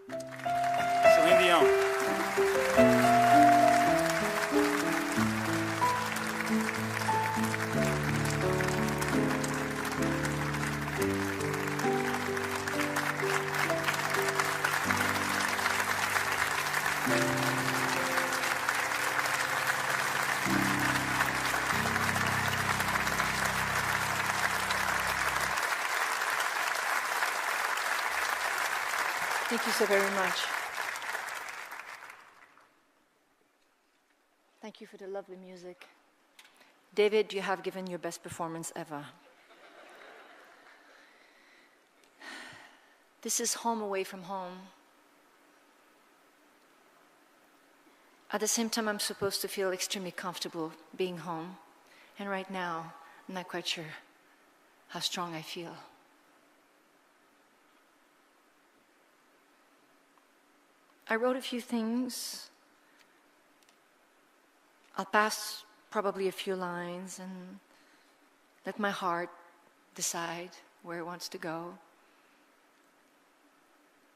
Celine Dion. Thank you so very much. Thank you for the lovely music. David, you have given your best performance ever. This is home away from home. At the same time, I'm supposed to feel extremely comfortable being home. And right now, I'm not quite sure how strong I feel. I wrote a few things. I'll pass probably a few lines and let my heart decide where it wants to go.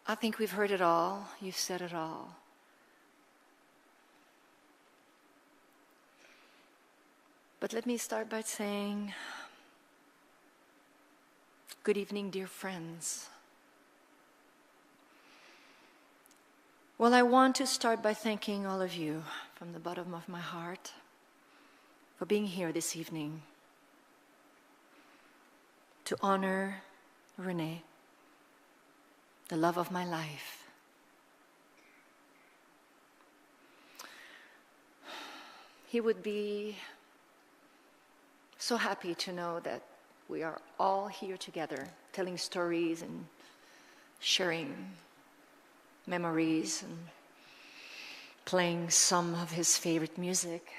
I think we've heard it all. You've said it all. But let me start by saying, good evening, dear friends. Well, I want to start by thanking all of you from the bottom of my heart for being here this evening to honor René, the love of my life. He would be so happy to know that we are all here together, telling stories and sharing memories and playing some of his favorite music.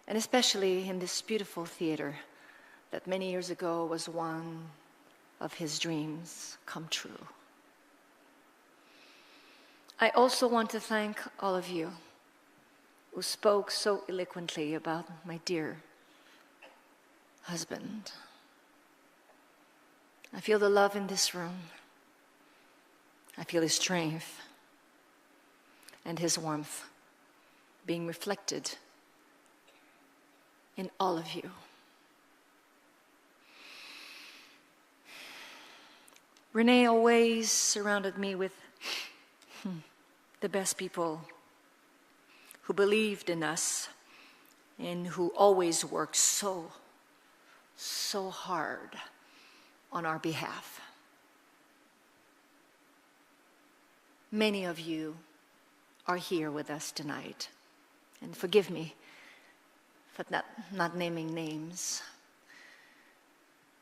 And especially in this beautiful theater that many years ago was one of his dreams come true. I also want to thank all of you who spoke so eloquently about my dear husband. I feel the love in this room. I feel his strength and his warmth being reflected in all of you. René always surrounded me with the best people who believed in us and who always worked so hard on our behalf. Many of you are here with us tonight, and forgive me for not naming names,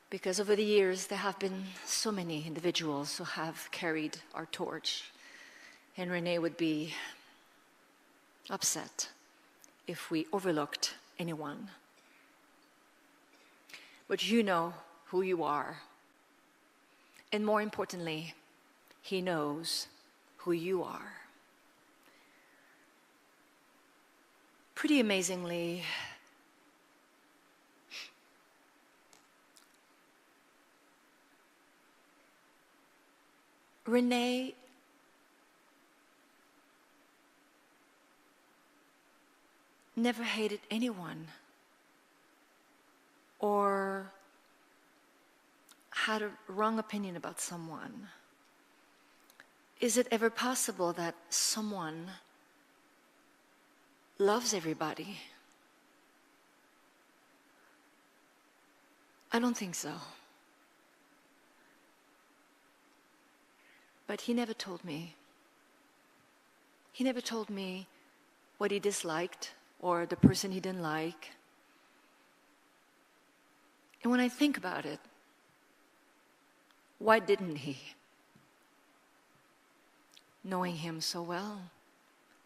because over the years there have been so many individuals who have carried our torch, and René would be upset if we overlooked anyone. But you know who you are, and more importantly, he knows who you are. Pretty amazingly, René never hated anyone or had a wrong opinion about someone. Is it ever possible that someone loves everybody? I don't think so. But he never told me. He never told me what he disliked or the person he didn't like. And when I think about it, why didn't he? Knowing him so well,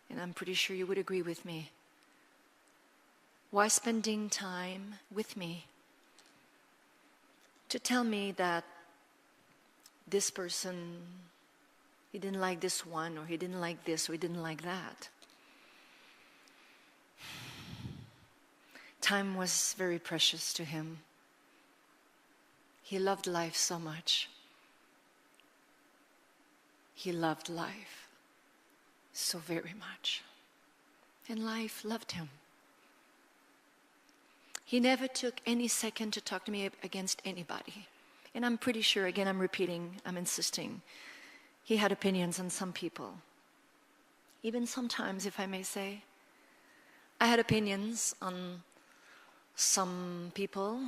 and I'm pretty sure you would agree with me, why spending time with me to tell me that this person, he didn't like this one, or he didn't like this, or he didn't like that? Time was very precious to him. He loved life so much. he loved life so very much. And life loved him. He never took any second to talk to me against anybody. And I'm pretty sure, again, I'm repeating, I'm insisting, he had opinions on some people. Even sometimes, if I may say, I had opinions on some people.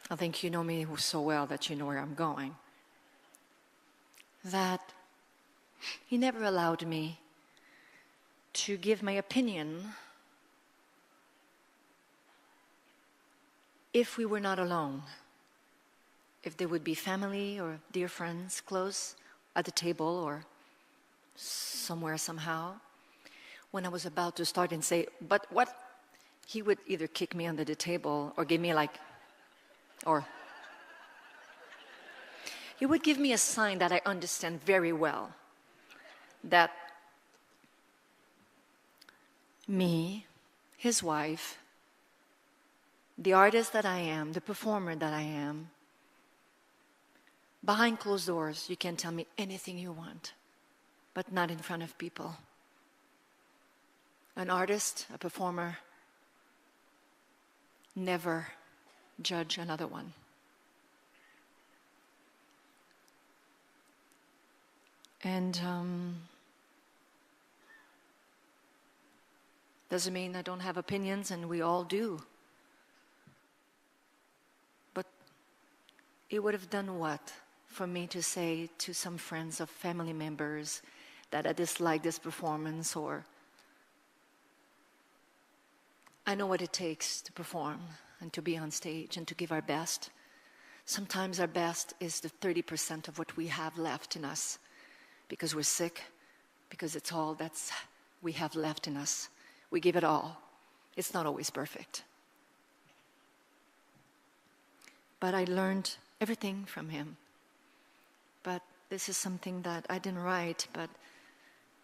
I think you know me so well that you know where I'm going. That he never allowed me to give my opinion if we were not alone. If there would be family or dear friends close at the table or somewhere somehow. When I was about to start and say, but what? He would either kick me under the table or give me he would give me a sign that I understand very well. That me, his wife, the artist that I am, the performer that I am, behind closed doors, you can tell me anything you want, but not in front of people. An artist, a performer, never judge another one. And doesn't mean I don't have opinions, and we all do. But it would have done what for me to say to some friends or family members that I dislike this performance, or I know what it takes to perform and to be on stage and to give our best. Sometimes our best is the 30% of what we have left in us because we're sick, because it's all that's we have left in us. We give it all. It's not always perfect. But I learned everything from him. But this is something that I didn't write, but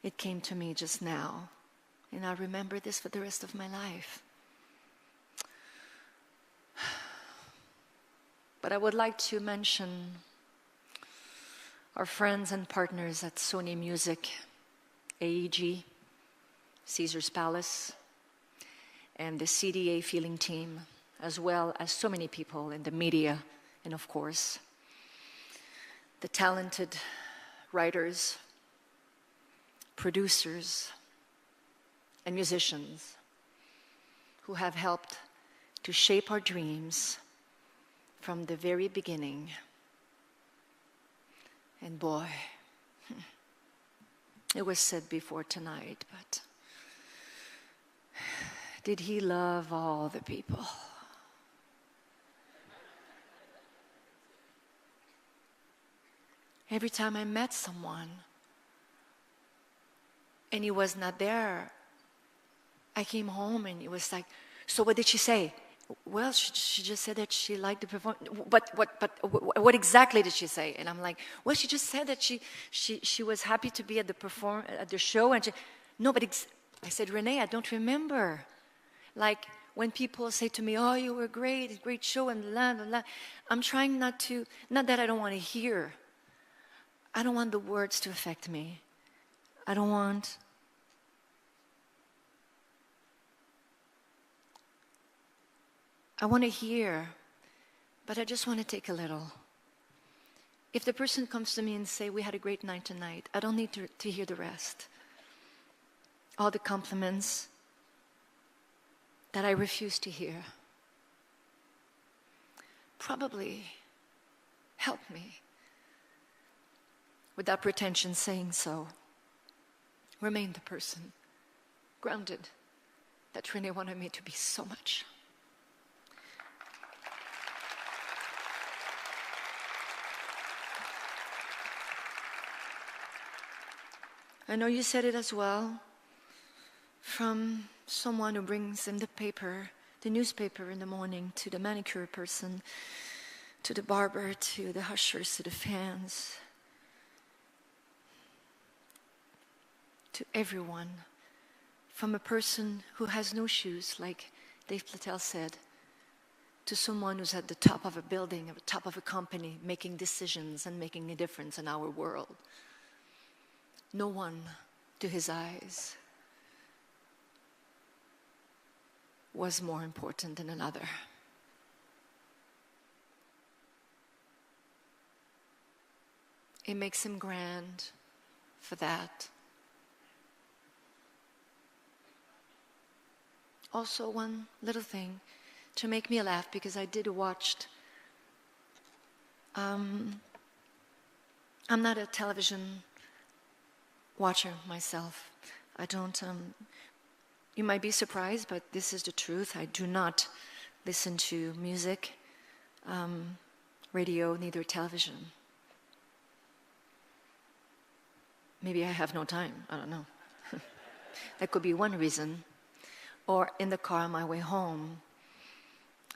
it came to me just now. And I'll remember this for the rest of my life. But I would like to mention our friends and partners at Sony Music, AEG, Caesar's Palace, and the CDA Feeling team, as well as so many people in the media, and of course, the talented writers, producers, and musicians who have helped to shape our dreams from the very beginning. And boy, it was said before tonight, but did he love all the people? Every time I met someone and he was not there, I came home and it was like, so what did she say? Well, she just said that she liked the performance. But what exactly did she say? And I'm like, well, she just said that she was happy to be at the show. And I said, René, I don't remember. Like when people say to me, oh, you were great show, and blah, blah, blah. I'm trying not that I don't want to hear. I don't want the words to affect me. I want to hear, but I just want to take a little. If the person comes to me and say, we had a great night tonight, I don't need to hear the rest. All the compliments that I refuse to hear probably help me, without pretension saying so, remain the person, grounded, that René wanted me to be so much. I know you said it as well, from someone who brings in the newspaper in the morning, to the manicure person, to the barber, to the ushers, to the fans, to everyone, from a person who has no shoes, like Dave Platel said, to someone who's at the top of a building, at the top of a company, making decisions and making a difference in our world. No one, to his eyes, was more important than another. It makes him grand for that. Also, one little thing to make me laugh, because I did watch. I'm not a television watcher myself. I don't. You might be surprised, but this is the truth. I do not listen to music, radio, neither television. Maybe I have no time. I don't know. That could be one reason. Or in the car on my way home,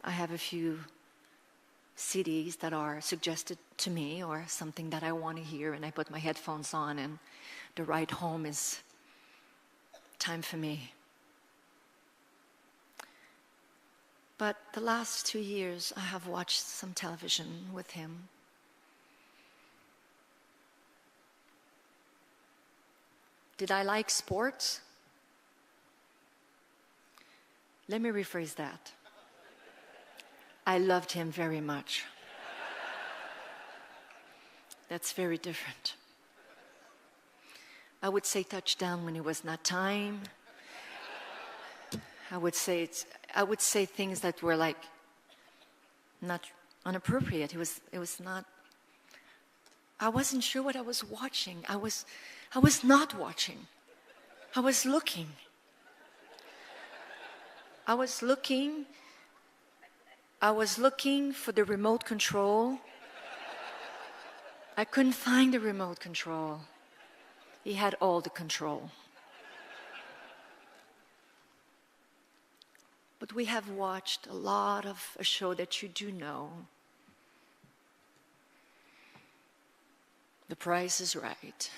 I have a few CDs that are suggested to me or something that I want to hear, and I put my headphones on, and the ride home is time for me. But the last 2 years, I have watched some television with him. Did I like sports? Let me rephrase that. I loved him very much. That's very different. I would say touchdown when it was not time. I would say things that were like not inappropriate. It was not. I wasn't sure what I was watching. I was not watching. I was looking. I was looking for the remote control. I couldn't find the remote control. He had all the control. But we have watched a lot of a show that you do know. The Price is Right.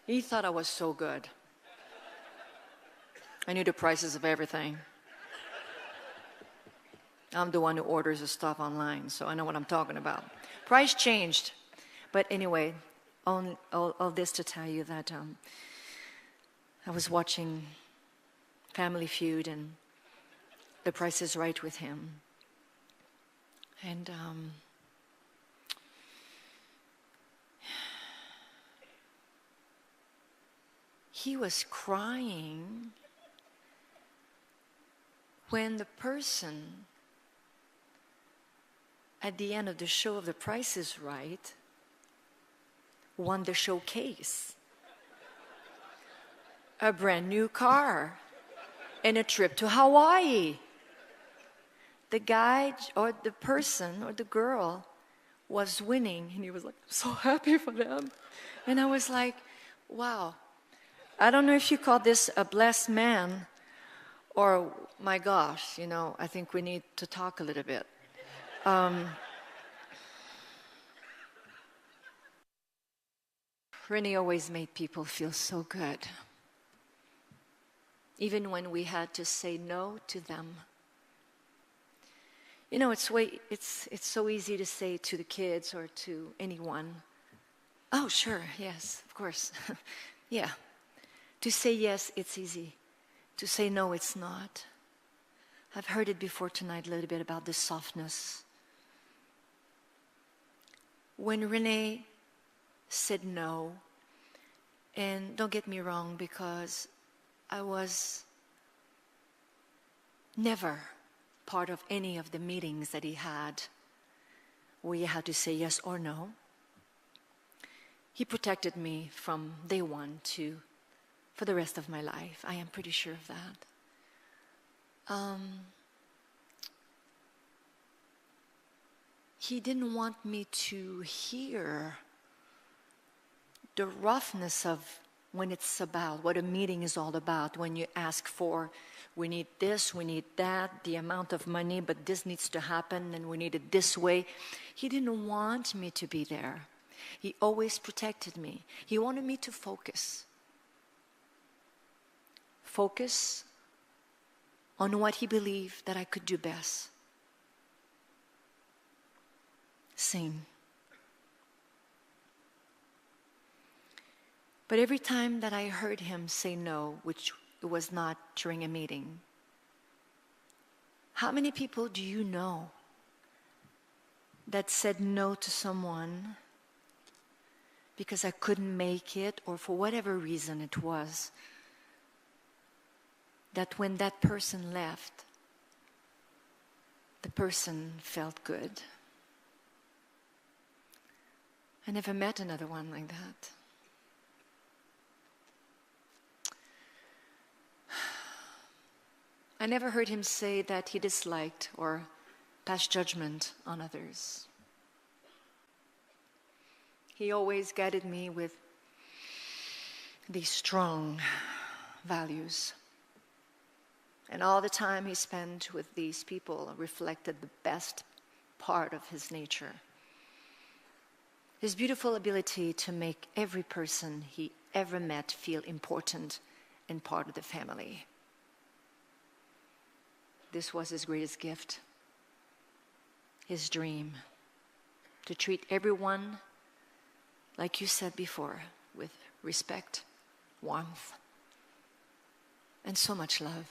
He thought I was so good. I knew the prices of everything. I'm the one who orders the stuff online, so I know what I'm talking about. Price changed. But anyway, all this to tell you that I was watching Family Feud and The Price is Right with him. And he was crying when the person at the end of the show of The Price is Right won the showcase. A brand new car and a trip to Hawaii. The guy or the person or the girl was winning, and he was like, I'm so happy for them. And I was like, wow. I don't know if you call this a blessed man or, my gosh, I think we need to talk a little bit. René always made people feel so good, even when we had to say no to them. It's so easy to say to the kids or to anyone, oh, sure, yes, of course, yeah. To say yes, it's easy. To say no, it's not. I've heard it before tonight a little bit about the softness. When René said no, and don't get me wrong, because I was never part of any of the meetings that he had where you had to say yes or no. He protected me from day one for the rest of my life. I am pretty sure of that. He didn't want me to hear the roughness of when it's about what a meeting is all about, when you ask for, we need this, we need that, the amount of money, but this needs to happen and we need it this way. He didn't want me to be there. He always protected me. He wanted me to focus focus on what he believed that I could do best. Sing. But every time that I heard him say no, which was not during a meeting, how many people do you know that said no to someone because I couldn't make it, or for whatever reason it was, that when that person left, the person felt good? I never met another one like that. I never heard him say that he disliked or passed judgment on others. He always guided me with these strong values. And all the time he spent with these people reflected the best part of his nature. His beautiful ability to make every person he ever met feel important and part of the family. This was his greatest gift, his dream, to treat everyone, like you said before, with respect, warmth, and so much love.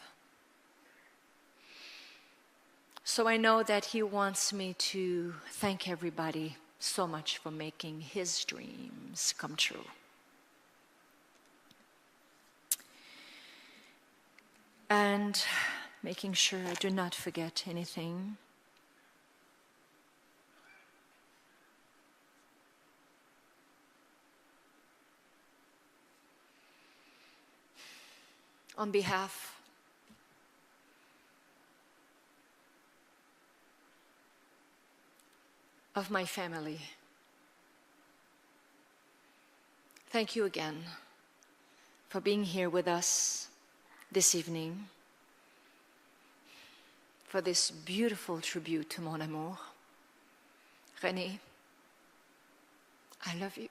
So I know that he wants me to thank everybody so much for making his dreams come true. And making sure I do not forget anything. On behalf of my family, thank you again for being here with us this evening, for this beautiful tribute to mon amour. René, I love you.